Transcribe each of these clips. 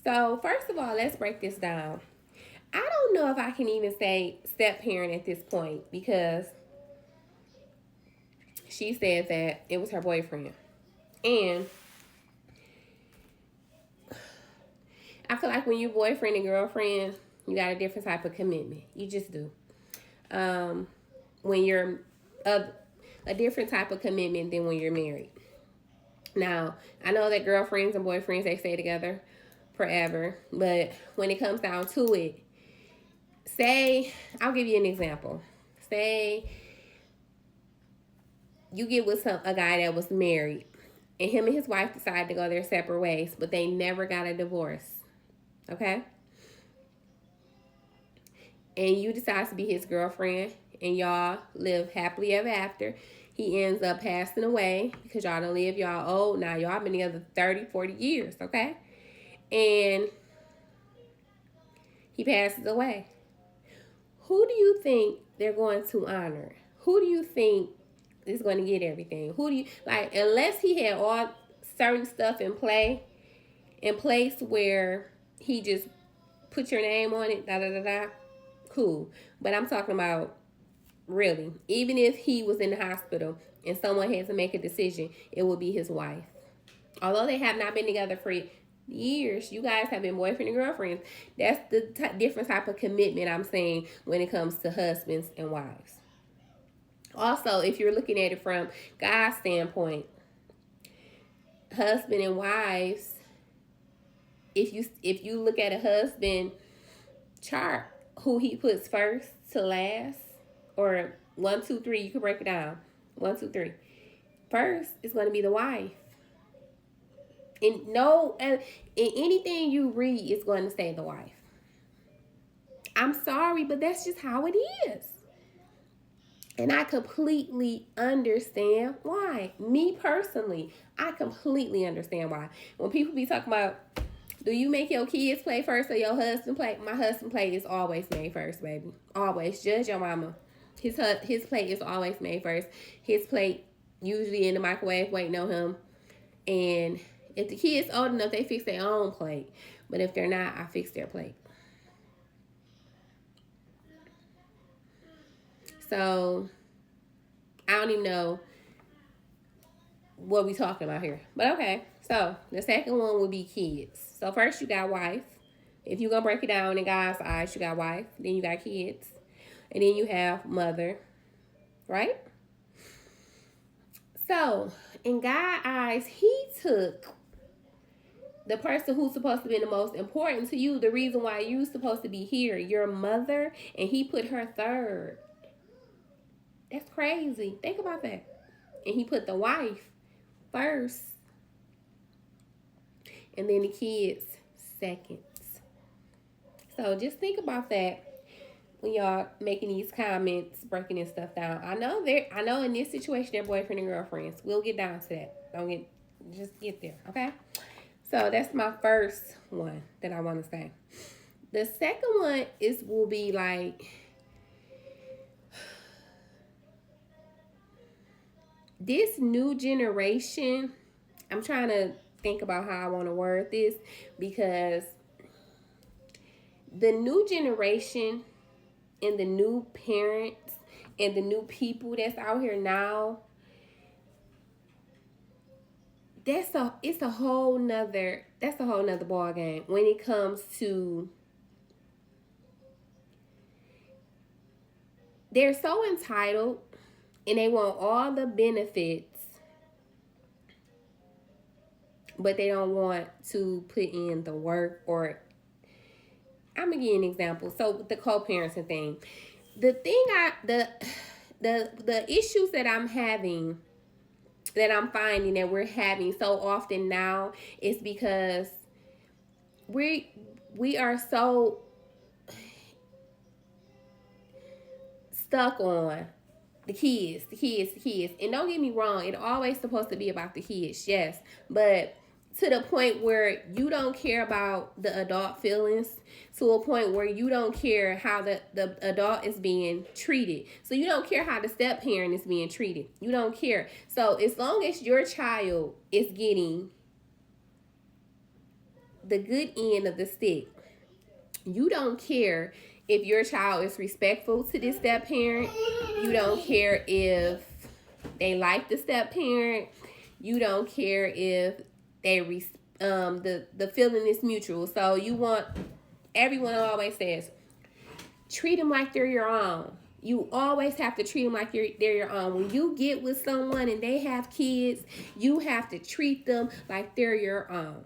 So, first of all, let's break this down. I don't know if I can even say step parent at this point because she said that it was her boyfriend. And I feel like when you're boyfriend and girlfriend, you got a different type of commitment. You just do. When you're a different type of commitment than when you're married. Now, I know that girlfriends and boyfriends, they stay together forever. But when it comes down to it, say, I'll give you an example. Say you get with a guy that was married, and him and his wife decided to go their separate ways, but they never got a divorce. Okay? And you decide to be his girlfriend, and y'all live happily ever after. He ends up passing away because y'all don't live, y'all old now. Y'all been together 30, 40 years, okay? And he passes away. Who do you think they're going to honor? Who do you think is going to get everything? Who do you, like, unless he had all certain stuff in place where he just put your name on it, da da da da, cool. But I'm talking about really, even if he was in the hospital and someone had to make a decision, it would be his wife. Although they have not been together for years, you guys have been boyfriend and girlfriends. That's the different type of commitment I'm saying when it comes to husbands and wives. Also, if you're looking at it from God's standpoint, husband and wives, if you look at a husband chart, who he puts first to last, or 1, 2, 3, you can break it down. 1, 2, 3. First is going to be the wife. In anything you read, it's going to say the wife. I'm sorry, but that's just how it is. And I completely understand why. Me personally, I completely understand why. When people be talking about, do you make your kids play first or your husband play? My husband play is always made first, baby. Always. Judge your mama. His plate is always made first. His plate usually in the microwave waiting on him. And if the kid's old enough, they fix their own plate. But if they're not, I fix their plate. So, I don't even know what we talking about here. But okay. So, the second one would be kids. So, first you got wife. If you're going to break it down in God's eyes, you got wife. Then you got kids. And then you have mother. Right? So, in God's eyes, he took the person who's supposed to be the most important to you, the reason why you're supposed to be here, your mother, and he put her third. That's crazy. Think about that. And he put the wife first. And then the kids second. So just think about that when y'all making these comments, breaking this stuff down. I know in this situation they're boyfriend and girlfriends. We'll get down to that. Just get there, okay? So that's my first one that I want to say. The second one will be like, this new generation, I'm trying to think about how I want to word this, because the new generation and the new parents and the new people that's out here now, that's a whole nother ball game when it comes to, they're so entitled and they want all the benefits, but they don't want to put in the work. Or I'm gonna give you an example. So the co-parenting thing, the issues that I'm having, that I'm finding that we're having so often now, is because we are so stuck on the kids. And don't get me wrong, it's always supposed to be about the kids, yes. But to the point where you don't care about the adult feelings, to a point where you don't care how the adult is being treated. So you don't care how the step parent is being treated. You don't care. So as long as your child is getting the good end of the stick. You don't care if your child is respectful to this step parent. You don't care if they like the step parent. You don't care if they the feeling is mutual. So you want, everyone always says, treat them like they're your own. You always have to treat them like they're your own. When you get with someone and they have kids, you have to treat them like they're your own.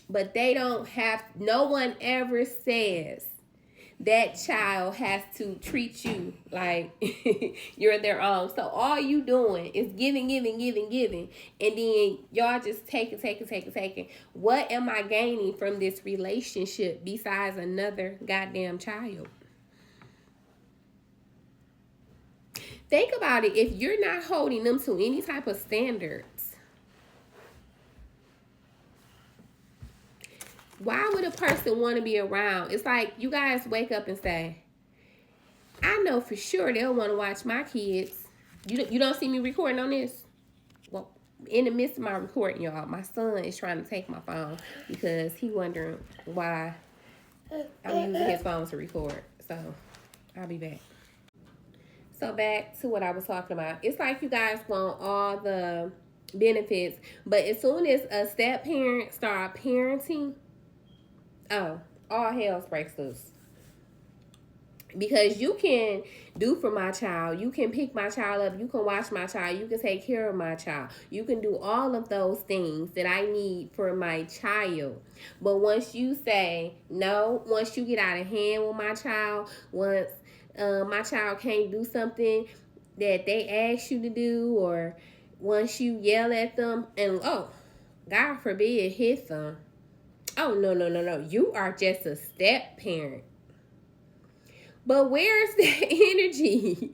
But they don't have, no one ever says that child has to treat you like you're their own. So all you doing is giving. And then y'all just taking. What am I gaining from this relationship besides another goddamn child? Think about it. If you're not holding them to any type of standards, why would a person want to be around? It's like you guys wake up and say, I know for sure they'll want to watch my kids. You don't see me recording on this? Well, in the midst of my recording, y'all, my son is trying to take my phone because he wondering why I'm using his phone to record. So I'll be back. So back to what I was talking about. It's like you guys want all the benefits, but as soon as a step parent start parenting, oh, all hell breaks loose. Because you can do for my child, you can pick my child up, you can watch my child, you can take care of my child, you can do all of those things that I need for my child. But once you say no, once you get out of hand with my child, once my child can't do something that they ask you to do, or once you yell at them and, oh, God forbid, hit them. Oh, no. You are just a step parent. But where's that energy?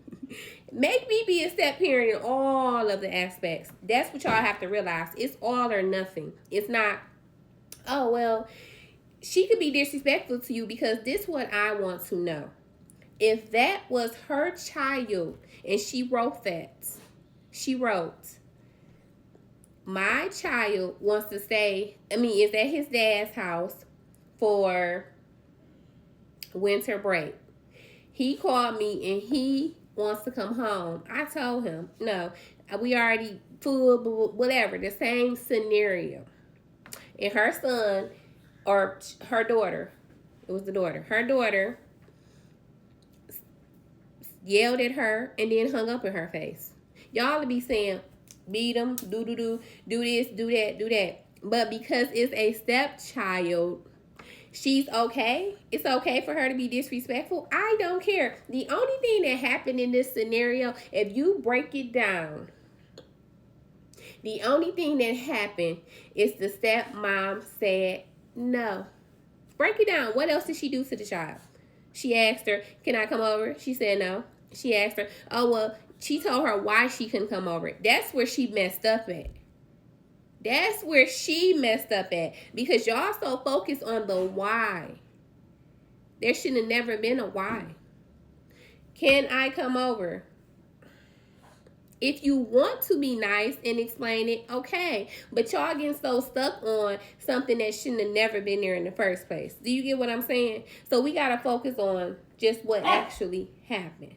Make me be a step parent in all of the aspects. That's what y'all have to realize. It's all or nothing. It's not, oh, well, she could be disrespectful to you, because this is what I want to know. If that was her child and she wrote that, my child wants to stay, is at his dad's house for winter break. He called me and he wants to come home. I told him, no, we already full, whatever, the same scenario. And her son, or her daughter, it was the daughter, her daughter yelled at her and then hung up in her face. Y'all will be saying, beat them, do this, do that. But because it's a stepchild, she's okay. It's okay for her to be disrespectful. I don't care. The only thing that happened in this scenario, if you break it down, the only thing that happened is the stepmom said no. Break it down. What else did she do to the child? She asked her, can I come over? She said no. She asked her, oh, well, she told her why she couldn't come over. That's where she messed up at. Because y'all so focused on the why. There should have never been a why. Can I come over? If you want to be nice and explain it, okay. But y'all getting so stuck on something that shouldn't have never been there in the first place. Do you get what I'm saying? So we got to focus on just what actually happened.